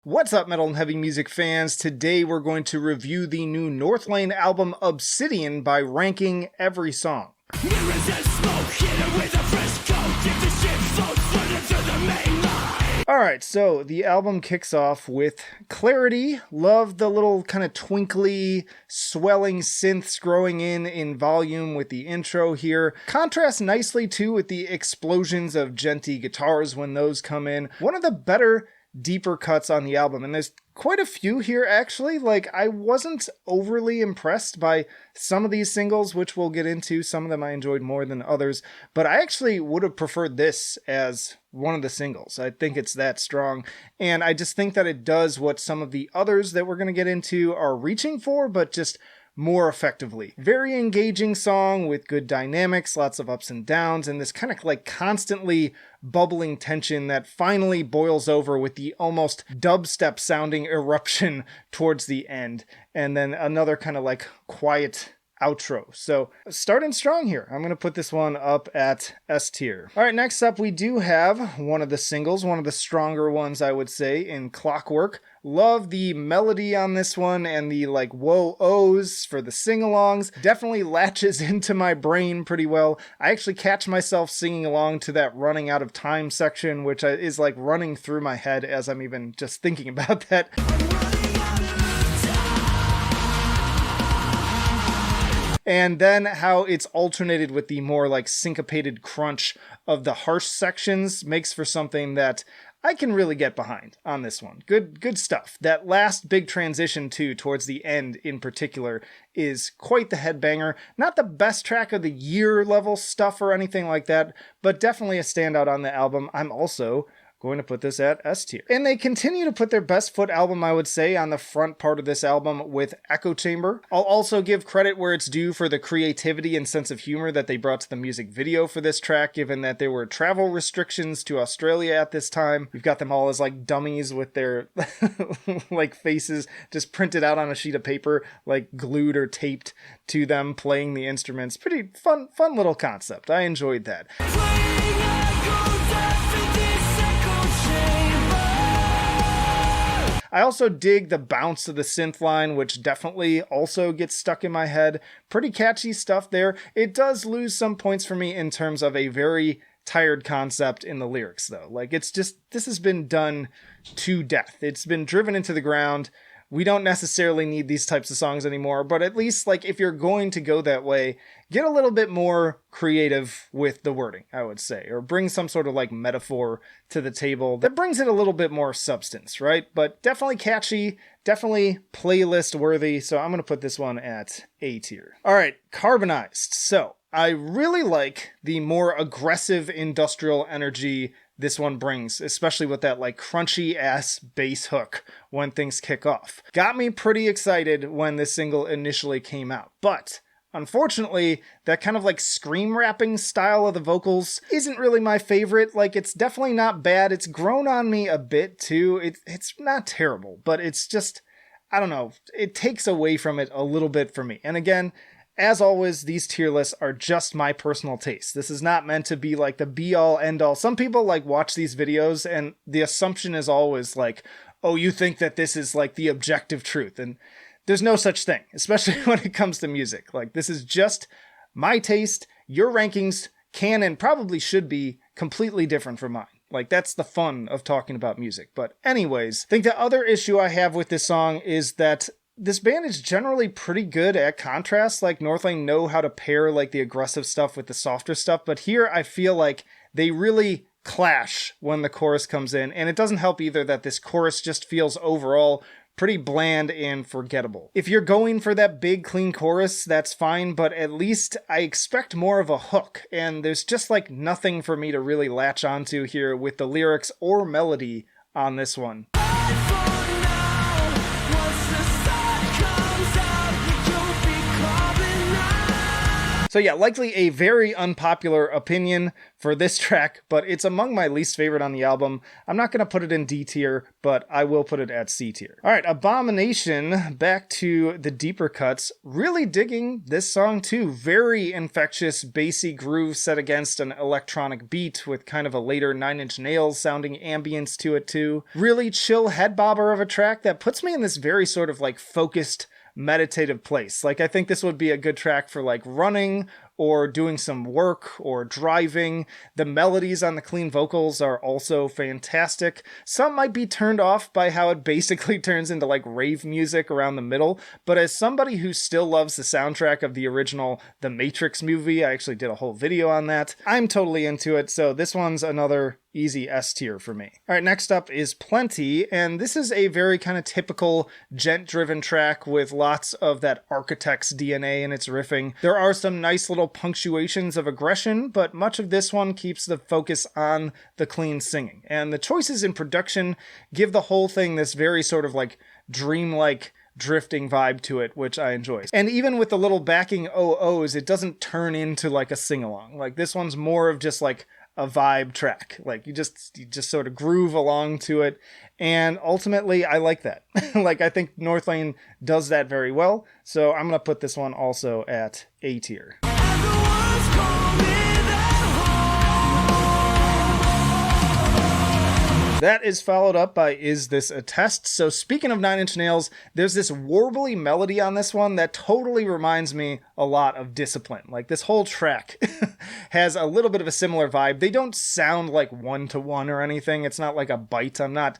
What's up, metal and heavy music fans? Today we're going to review the new NORTHLANE album Obsidian by ranking every song. Alright, so the album kicks off with Clarity. Love the little kind of twinkly, swelling synths growing in volume with the intro here. Contrasts nicely too with the explosions of djenty guitars when those come in. One of the better, deeper cuts on the album, and there's quite a few here actually. Like, I wasn't overly impressed by some of these singles, which we'll get into. Some of them I enjoyed more than others, but I actually would have preferred this as one of the singles. I think it's that strong, and I just think that it does what some of the others that we're going to get into are reaching for, but just more effectively. Very engaging song with good dynamics, lots of ups and downs, and this kind of like constantly bubbling tension that finally boils over with the almost dubstep sounding eruption towards the end, and then another kind of like quiet outro. So starting strong here. I'm going to put this one up at S tier. All right, next up we do have one of the singles, one of the stronger ones I would say, in Clockwork. Love the melody on this one and the like whoa-ohs for the sing-alongs. Definitely latches into my brain pretty well. I actually catch myself singing along to that running out of time section, which is like running through my head as I'm even just thinking about that. And then how it's alternated with the more like syncopated crunch of the harsh sections makes for something that I can really get behind on this one. Good stuff. That last big transition too, towards the end in particular, is quite the headbanger. Not the best track of the year level stuff or anything like that, but definitely a standout on the album. I'm also going to put this at S tier. And they continue to put their best foot album, I would say, on the front part of this album with Echo Chamber. I'll also give credit where it's due for the creativity and sense of humor that they brought to the music video for this track, given that there were travel restrictions to Australia at this time. We've got them all as like dummies with their like faces just printed out on a sheet of paper, like glued or taped to them playing the instruments. Pretty fun little concept. I enjoyed that. I also dig the bounce of the synth line, which definitely also gets stuck in my head. Pretty catchy stuff there. It does lose some points for me in terms of a very tired concept in the lyrics, though. Like, it's just, this has been done to death. It's been driven into the ground. We don't necessarily need these types of songs anymore, but at least, like, if you're going to go that way, get a little bit more creative with the wording, I would say, or bring some sort of like metaphor to the table that brings it a little bit more substance, right? But definitely catchy, definitely playlist worthy, so I'm going to put this one at A tier. All right, Carbonized. So I really like the more aggressive industrial energy this one brings, especially with that like crunchy ass bass hook when things kick off. Got me pretty excited when this single initially came out, but unfortunately, that kind of like scream rapping style of the vocals isn't really my favorite. Like, it's definitely not bad. It's grown on me a bit too. It's not terrible, but it's just, I don't know, it takes away from it a little bit for me. And again, as always, these tier lists are just my personal taste. This is not meant to be like the be-all, end-all. Some people like watch these videos and the assumption is always like, oh, you think that this is like the objective truth. And there's no such thing, especially when it comes to music. Like, this is just my taste. Your rankings can and probably should be completely different from mine. Like, that's the fun of talking about music. But anyways, I think the other issue I have with this song is that this band is generally pretty good at contrast. Like, NORTHLANE know how to pair like the aggressive stuff with the softer stuff, but here I feel like they really clash when the chorus comes in, and it doesn't help either that this chorus just feels overall pretty bland and forgettable. If you're going for that big clean chorus, that's fine, but at least I expect more of a hook, and there's just like nothing for me to really latch onto here with the lyrics or melody on this one. So yeah, likely a very unpopular opinion for this track, but it's among my least favorite on the album. I'm not going to put it in D tier, but I will put it at C tier. All right, Abomination, back to the deeper cuts. Really digging this song too. Very infectious, bassy groove set against an electronic beat with kind of a later Nine Inch Nails sounding ambience to it too. Really chill head bobber of a track that puts me in this very sort of like focused, meditative place. Like, I think this would be a good track for like running or doing some work or driving. The melodies on the clean vocals are also fantastic. Some might be turned off by how it basically turns into like rave music around the middle, but as somebody who still loves the soundtrack of the original The Matrix movie, I actually did a whole video on that, I'm totally into it, so this one's another easy S tier for me. All right, next up is Plenty, and this is a very kind of typical gent-driven track with lots of that Architects DNA in its riffing. There are some nice little punctuations of aggression, but much of this one keeps the focus on the clean singing. And the choices in production give the whole thing this very sort of like dreamlike drifting vibe to it, which I enjoy. And even with the little backing OOs, it doesn't turn into like a sing-along. Like, this one's more of just like a vibe track. Like, you just sort of groove along to it, and ultimately I like that. Like, I think Northlane does that very well, so I'm gonna put this one also at A tier. That is followed up by Is This a Test? So speaking of Nine Inch Nails, there's this warbly melody on this one that totally reminds me a lot of Discipline. Like, this whole track has a little bit of a similar vibe. They don't sound like one-to-one or anything. It's not like a bite. I'm not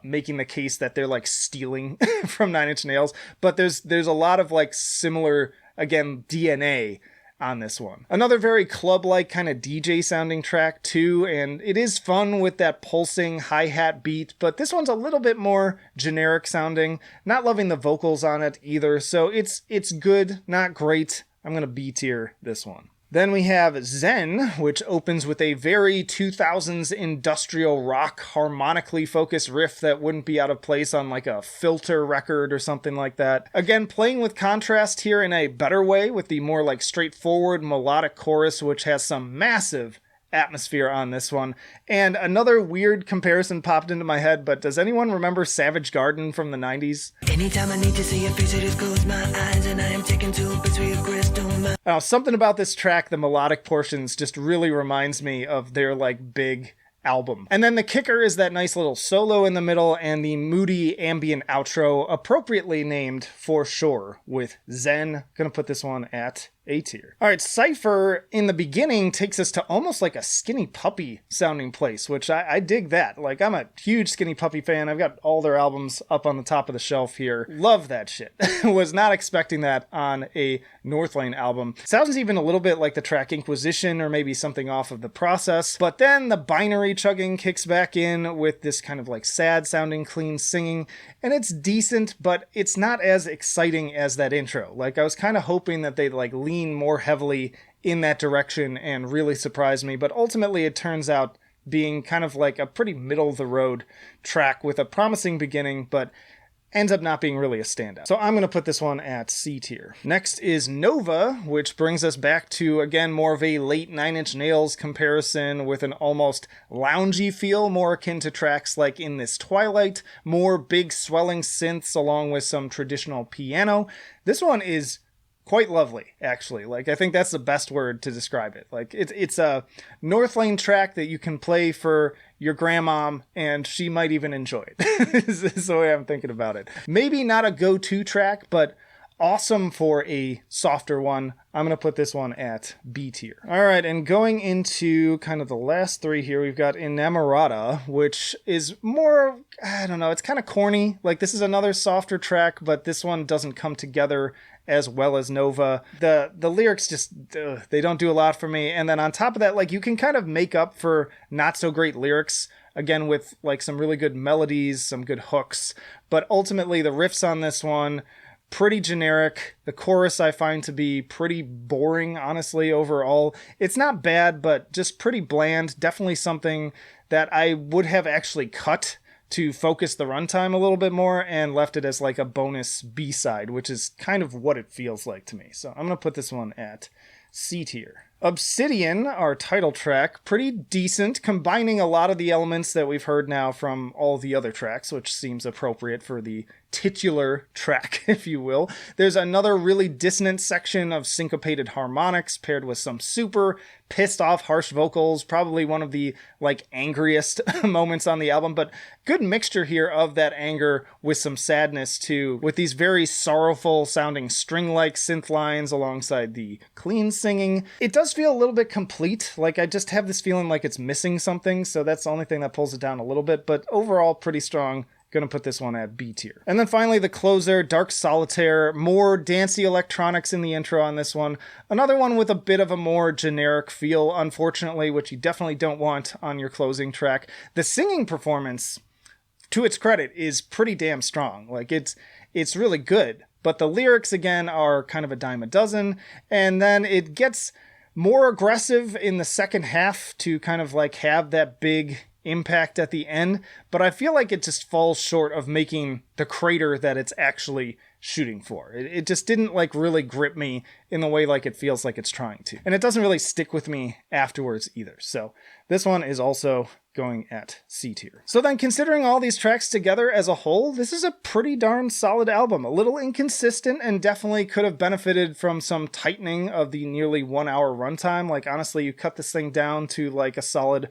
making the case that they're like stealing from Nine Inch Nails, but there's a lot of like similar, again, DNA on this one. Another very club-like kind of DJ sounding track too, and it is fun with that pulsing hi-hat beat, but this one's a little bit more generic sounding. Not loving the vocals on it either, so it's good, not great. I'm gonna B tier this one. Then we have Zen, which opens with a very 2000s industrial rock, harmonically focused riff that wouldn't be out of place on like a Filter record or something like that. Again, playing with contrast here in a better way with the more like straightforward melodic chorus, which has some massive atmosphere on this one. And another weird comparison popped into my head, but does anyone remember Savage Garden from the 90s? Anytime I need to see a face, I just close my eyes and I am taken to a picture of crystal. Something about this track, the melodic portions, just really reminds me of their like big album. And then the kicker is that nice little solo in the middle and the moody ambient outro, appropriately named For Sure, with Zen. Gonna put this one at A tier. All right, Cipher in the beginning takes us to almost like a Skinny Puppy sounding place, which I dig that. Like, I'm a huge Skinny Puppy fan. I've got all their albums up on the top of the shelf here. Love that shit. Was not expecting that on a Northlane album. Sounds even a little bit like the track Inquisition or maybe something off of The Process. But then the binary chugging kicks back in with this kind of like sad sounding clean singing, and it's decent, but it's not as exciting as that intro. Like, I was kind of hoping that they'd like lean more heavily in that direction and really surprise me, but ultimately it turns out being kind of like a pretty middle of the road track with a promising beginning, but ends up not being really a standout. So I'm going to put this one at C tier. Next is Nova, which brings us back to, again, more of a late Nine Inch Nails comparison with an almost loungy feel, more akin to tracks like In This Twilight, more big swelling synths along with some traditional piano. This one is quite lovely, actually. Like, I think that's the best word to describe it. Like, it's a Northlane track that you can play for your grandmom, and she might even enjoy it. Is the way I'm thinking about it. Maybe not a go-to track, but awesome for a softer one. I'm going to put this one at B tier. All right, and going into kind of the last three here, we've got Enamorata, which is more, I don't know, it's kind of corny. Like, this is another softer track, but this one doesn't come together as well as Nova. The lyrics just, they don't do a lot for me. And then on top of that, like, you can kind of make up for not so great lyrics, again, with like some really good melodies, some good hooks. But ultimately, the riffs on this one, pretty generic. The chorus I find to be pretty boring, honestly, overall. It's not bad, but just pretty bland. Definitely something that I would have actually cut to focus the runtime a little bit more and left it as like a bonus B-side, which is kind of what it feels like to me. So I'm going to put this one at C tier. Obsidian, our title track, pretty decent, combining a lot of the elements that we've heard now from all the other tracks, which seems appropriate for the titular track, if you will. There's another really dissonant section of syncopated harmonics paired with some super pissed off harsh vocals, probably one of the angriest moments on the album, but good mixture here of that anger with some sadness too, with these very sorrowful sounding string-like synth lines alongside the clean singing. It does feel a little bit complete, I just have this feeling like it's missing something, so that's the only thing that pulls it down a little bit, but overall pretty strong. Gonna put this one at B tier. And then finally the closer, Dark Solitaire, more dancey electronics in the intro on this one. Another one with a bit of a more generic feel, unfortunately, which you definitely don't want on your closing track. The singing performance, to its credit, is pretty damn strong. It's really good, but the lyrics again are kind of a dime a dozen, and then it gets more aggressive in the second half to kind of have that big impact at the end, but I feel like it just falls short of making the crater that it's actually shooting for. It just didn't really grip me in the way it feels like it's trying to. And it doesn't really stick with me afterwards either. So this one is also going at C tier. So then, considering all these tracks together as a whole, this is a pretty darn solid album. A little inconsistent and definitely could have benefited from some tightening of the nearly 1 hour runtime. Honestly, you cut this thing down to a solid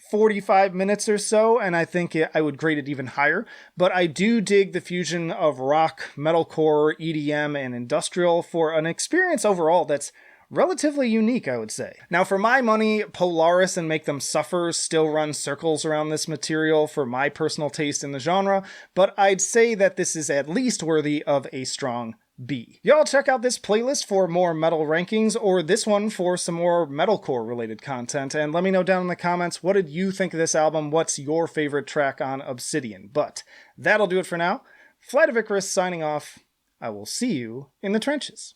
45 minutes or so, and I think I would grade it even higher. But I do dig the fusion of rock, metalcore, EDM, and industrial for an experience overall that's relatively unique, I would say. Now, for my money, Polaris and Make Them Suffer still run circles around this material for my personal taste in the genre, but I'd say that this is at least worthy of a strong B. Y'all check out this playlist for more metal rankings, or this one for some more metalcore related content, and let me know down in the comments, what did you think of this album? What's your favorite track on Obsidian? But that'll do it for now. Flight of Icarus signing off. I will see you in the trenches.